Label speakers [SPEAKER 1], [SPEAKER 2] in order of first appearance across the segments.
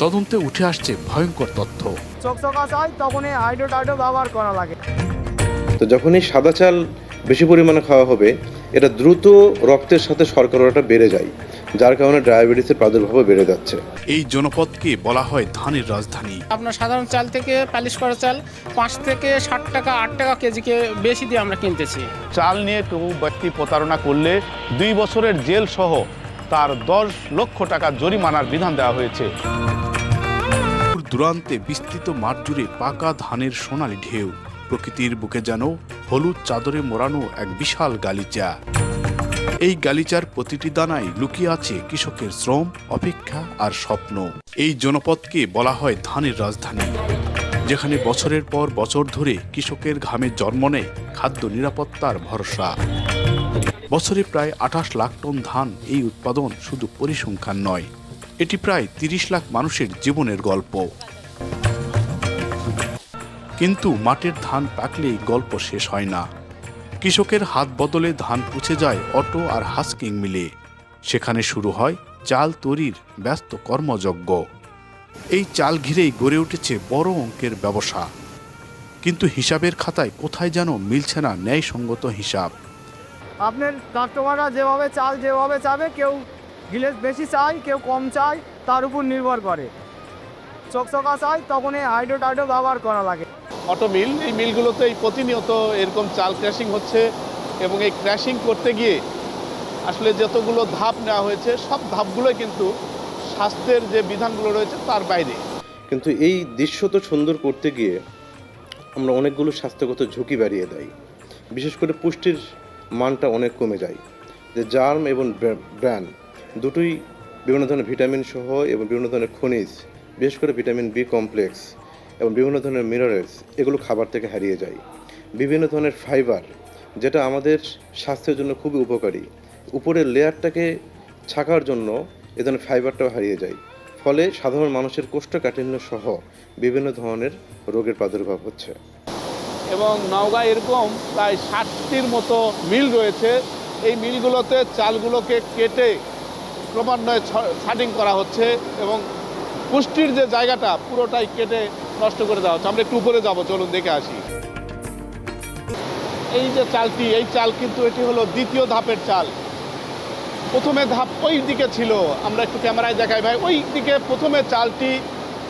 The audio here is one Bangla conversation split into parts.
[SPEAKER 1] তদন্তে উঠে আসছে ভয়ঙ্কর তথ্য।
[SPEAKER 2] চকচকা চাই তখন এই হাইড্রো ব্যবহার করা লাগে।
[SPEAKER 3] তো যখনই সাদা চাল বেশি পরিমাণে খাওয়া হবে, এটা দ্রুত রক্তের সাথে শর্করাটা বেড়ে যায়, যার কারণে ডায়াবেটিসের প্রাদুর্ভাবও বেড়ে যাচ্ছে।
[SPEAKER 1] এই জনপদকে বলা হয় ধানের রাজধানী।
[SPEAKER 4] আপনার সাধারণ চাল থেকে পালিশ করা চাল 5 থেকে 60 টাকা 8 টাকা কেজিকে বেশি দিয়ে আমরা কিনতেছি।
[SPEAKER 5] চাল নিয়ে কেউ ব্যক্তি প্রতারণা করলে 2 বছরের জেল সহ তার 10 লক্ষ টাকা জরিমানার বিধান দেওয়া হয়েছে।
[SPEAKER 1] দূরান্তে বিস্তৃত মাঠ জুড়ে পাকা ধানের সোনালি ঢেউ, প্রকৃতির বুকে যেন হলুদ চাদরে মোড়ানো এক বিশাল গালিচা। এই গালিচার প্রতিটি দানায় লুকিয়ে আছে কৃষকের শ্রম, অপেক্ষা আর স্বপ্ন। এই জনপদকে বলা হয় ধানের রাজধানী, যেখানে বছরের পর বছর ধরে কৃষকের ঘামে জন্ম নেয় খাদ্য নিরাপত্তার ভরসা। বছরে প্রায় 28 লাখ টন ধান। এই উৎপাদন শুধু পরিসংখ্যান নয়, এটি প্রায় 30 লাখ মানুষের জীবনের গল্প। কিন্তু মাঠের ধান পাকলেই গল্প শেষ হয় না। কৃষকের হাত বদলে ধান পৌঁছে যায় অটো আর হাস্কিং মিলে। সেখানে শুরু হয় চাল তৈরির ব্যস্ত কর্মযজ্ঞ। এই চাল ঘিরেই গড়ে উঠেছে বড় অঙ্কের ব্যবসা। কিন্তু হিসাবের খাতায় কোথায় যেন মিলছে না ন্যায়সঙ্গত হিসাব।
[SPEAKER 2] আপনার কাস্টমাররা যেভাবে চাবে, কেউ গিলেস বেশি চায়, কেউ কম চায়, তার উপর নির্ভর করে। চকচকা চাই তখন এই হাইড্রো ব্যবহার করা লাগে।
[SPEAKER 5] অটো মিল, এই মিলগুলোতে প্রতিনিয়ত এরকম চাল ক্র্যাশিং হচ্ছে এবং এই ক্র্যাশিং করতে গিয়ে আসলে যতগুলো ধাপ নেওয়া হয়েছে সব ধাপগুলোই কিন্তু স্বাস্থ্যের যে বিধানগুলো রয়েছে তার বাইরে।
[SPEAKER 3] কিন্তু এই দৃশ্য তো সুন্দর করতে গিয়ে আমরা অনেকগুলো স্বাস্থ্যগত ঝুঁকি বাড়িয়ে দেয়। বিশেষ করে পুষ্টির মানটা অনেক কমে যায়। যে জার্ম এবং ব্র্যান দুটোই বিভিন্ন ধরনের ভিটামিন সহ এবং বিভিন্ন ধরনের খনিজ, বিশেষ করে ভিটামিন বি কমপ্লেক্স এবং বিভিন্ন ধরনের মিনারেলস, এগুলো খাবার থেকে হারিয়ে যায়। বিভিন্ন ধরনের ফাইবার, যেটা আমাদের স্বাস্থ্যের জন্য খুবই উপকারী, উপরের লেয়ারটাকে ছাকার জন্য এ ধরনের ফাইবারটাও হারিয়ে যায়। ফলে সাধারণ মানুষের কোষ্ঠকাঠিন্য সহ বিভিন্ন ধরনের রোগের প্রাদুর্ভাব হচ্ছে।
[SPEAKER 5] এবং নওগাঁ এরকম প্রায় 60টির মতো মিল রয়েছে। এই মিলগুলোতে চালগুলোকে কেটে ক্রমান্বয়ে ছাটিং করা হচ্ছে এবং পুষ্টির যে জায়গাটা পুরোটাই কেটে নষ্ট করে দেওয়া হচ্ছে। আমরা একটু উপরে যাব, চলুন দেখে আসি। এই যে চালটি, এই চাল কিন্তু এটি হলো দ্বিতীয় ধাপের চাল। প্রথমে ধাপ ওই দিকে ছিল, আমরা একটু ক্যামেরায় দেখাই ভাই, ওই দিকে প্রথমে চালটি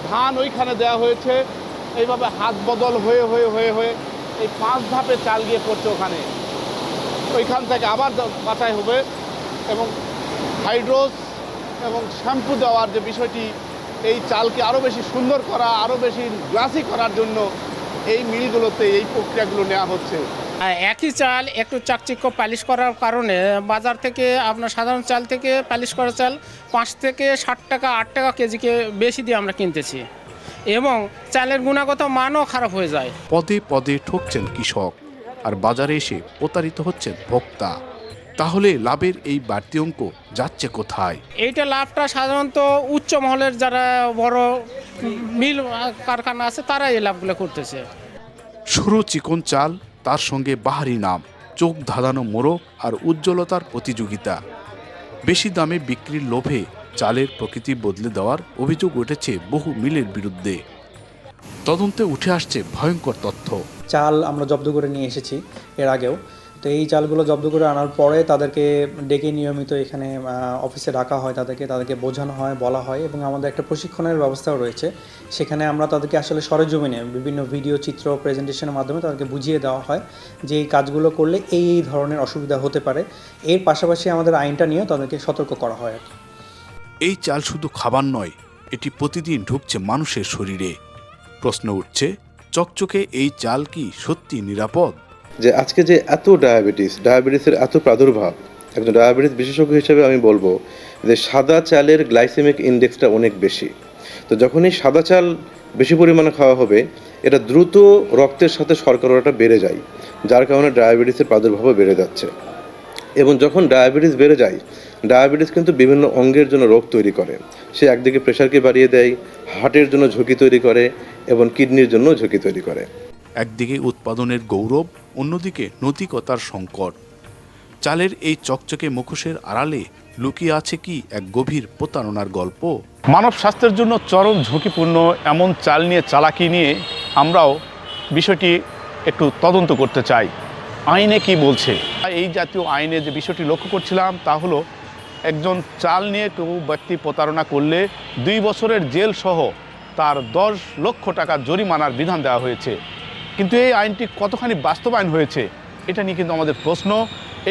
[SPEAKER 5] ধান ওইখানে দেওয়া হয়েছে। এইভাবে হাত বদল হয়ে হয়ে হয়ে হয়ে এই 5 ধাপে চাল গিয়ে পড়ছে ওখানে। ওইখান থেকে আবার বাছাই হবে এবং হাইড্রোস এবং শ্যাম্পু দেওয়ার যে বিষয়টি, এই চালকে আরও বেশি সুন্দর করা, আরও বেশি গ্লাসি করার জন্য এই মিলগুলোতে এই প্রক্রিয়াগুলো নেওয়া হচ্ছে।
[SPEAKER 4] একই চাল একটু চাকচিক্য পালিশ করার কারণে বাজার থেকে আপনার সাধারণ চাল থেকে পালিশ করা চাল 5 থেকে 60 টাকা 8 টাকা কেজিকে বেশি দিয়ে আমরা কিনতেছি এবং চালের গুণগত মানও খারাপ হয়ে যায়।
[SPEAKER 1] পদে পদে ঠকছেন কৃষক, আর বাজারে এসে প্রতারিত হচ্ছেন ভোক্তা। তাহলে লাভের এই বাড়তি অঙ্ক যাচ্ছে কোথায়?
[SPEAKER 4] এইটা লাভটা সাধারণত উচ্চ মহলের যারা বড় মিল কারখানা আছে তারা এই লাভগুলো করতেছে।
[SPEAKER 1] সরু চিকন চাল, তার সঙ্গে বাহারি নাম, চোখ ধাঁধানো মোড়ক আর উজ্জ্বলতার প্রতিযোগিতা। বেশি দামে বিক্রির লোভে চালের প্রকৃতি বদলে দেওয়ার অভিযোগ উঠেছে বহু মিলের বিরুদ্ধে। তদন্তে উঠে আসছে ভয়ঙ্কর তথ্য।
[SPEAKER 6] চাল আমরা জব্দ করে নিয়ে এসেছি এর আগেও। তো এই চালগুলো জব্দ করে আনার পরে তাদেরকে ডেকে নিয়মিত এখানে অফিসে ডাকা হয়, তাদেরকে বোঝানো হয়, বলা হয় এবং আমাদের একটা প্রশিক্ষণের ব্যবস্থাও রয়েছে। সেখানে আমরা তাদেরকে আসলে সরেজমিনে বিভিন্ন ভিডিও, চিত্র, প্রেজেন্টেশনের মাধ্যমে তাদেরকে বুঝিয়ে দেওয়া হয় যে এই কাজগুলো করলে এই ধরনের অসুবিধা হতে পারে। এর পাশাপাশি আমাদের আইনটা নিয়েও তাদেরকে সতর্ক করা হয়।
[SPEAKER 1] এই চাল শুধু খাবার নয়, এটি প্রতিদিন ঢুকছে মানুষের শরীরে। প্রশ্ন উঠছে, চকচকে এই চাল কি সত্যি নিরাপদ?
[SPEAKER 3] যে আজকে যে এত ডায়াবেটিসের এত প্রাদুর্ভাব, একজন ডায়াবেটিস বিশেষজ্ঞ হিসেবে আমি বলবো যে সাদা চালের গ্লাইসেমিক ইন্ডেক্সটা অনেক বেশি। তো যখনই সাদা চাল বেশি পরিমাণে খাওয়া হবে, এটা দ্রুত রক্তের সাথে শর্করাটা বেড়ে যায়, যার কারণে ডায়াবেটিসের প্রাদুর্ভাবও বেড়ে যাচ্ছে। এবং যখন ডায়াবেটিস বেড়ে যায়, ডায়াবেটিস কিন্তু বিভিন্ন অঙ্গের জন্য রোগ তৈরি করে। সে একদিকে প্রেশারকে বাড়িয়ে দেয়, হার্টের জন্য ঝুঁকি তৈরি করে এবং কিডনির জন্য ঝুঁকি তৈরি করে।
[SPEAKER 1] একদিকে উৎপাদনের গৌরব, অন্যদিকে নৈতিকতার সংকট। চালের এই চকচকে মুখোশের আড়ালে লুকিয়ে আছে কি এক গভীর প্রতারণার গল্প?
[SPEAKER 5] মানব স্বাস্থ্যের জন্য চরম ঝুঁকিপূর্ণ এমন চাল নিয়ে চালাকি নিয়ে আমরাও বিষয়টি একটু তদন্ত করতে চাই। আইনে কি বলছে? এই জাতীয় আইনে যে বিষয়টি লক্ষ্য করছিলাম তা হলো, একজন চাল নিয়ে কেউ ব্যক্তি প্রতারণা করলে 2 বছরের জেল সহ তার 10 লক্ষ টাকা জরিমানার বিধান দেওয়া হয়েছে। কিন্তু এই আইনটি কতখানি বাস্তবায়ন হয়েছে এটা নিয়ে কিন্তু আমাদের প্রশ্ন।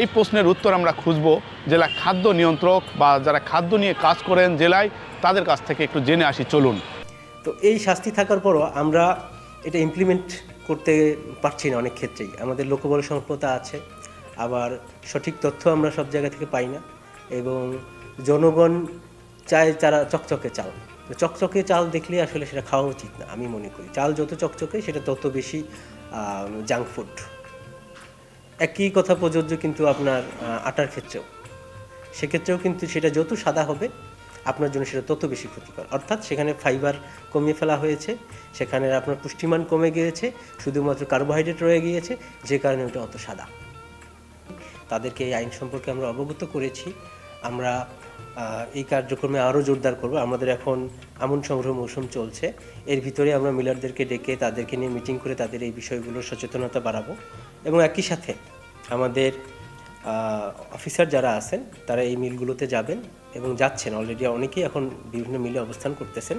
[SPEAKER 5] এই প্রশ্নের উত্তর আমরা খুঁজব জেলা খাদ্য নিয়ন্ত্রক বা যারা খাদ্য নিয়ে কাজ করেন জেলায়, তাদের কাছ থেকে একটু জেনে আসি চলুন।
[SPEAKER 7] তো এই শাস্তি থাকার পরও আমরা এটা ইমপ্লিমেন্ট করতে পারছি না। অনেক ক্ষেত্রেই আমাদের লোকবল স্বল্পতা আছে, আবার সঠিক তথ্য আমরা সব জায়গা থেকে পাই না, এবং জনগণ চায় তারা চকচকে চাল। তো চকচকে চাল দেখলে আসলে সেটা খাওয়া উচিত না। আমি মনে করি চাল যত চকচকে সেটা তত বেশি জাঙ্ক ফুড। একই কথা প্রযোজ্য কিন্তু আপনার আটার ক্ষেত্রেও। সেক্ষেত্রেও কিন্তু সেটা যত সাদা হবে আপনার জন্য সেটা তত বেশি ক্ষতিকর। অর্থাৎ সেখানে ফাইবার কমিয়ে ফেলা হয়েছে, সেখানে আপনার পুষ্টিমান কমে গিয়েছে, শুধুমাত্র কার্বোহাইড্রেট রয়ে গিয়েছে, যে কারণে ওটা অত সাদা। তাদেরকে এই আইন সম্পর্কে আমরা অবগত করেছি। আমরা এই কার্যক্রমে আরও জোরদার করব। আমাদের এখন আমন সংগ্রহ মৌসুম চলছে, এর ভিতরে আমরা মিলারদেরকে ডেকে তাদেরকে নিয়ে মিটিং করে তাদের এই বিষয়গুলোর সচেতনতা বাড়াবো, এবং একই সাথে আমাদের অফিসার যারা আছেন তারা এই মিলগুলোতে যাবেন এবং যাচ্ছেন, অলরেডি অনেকেই এখন বিভিন্ন মিলে অবস্থান করতেছেন।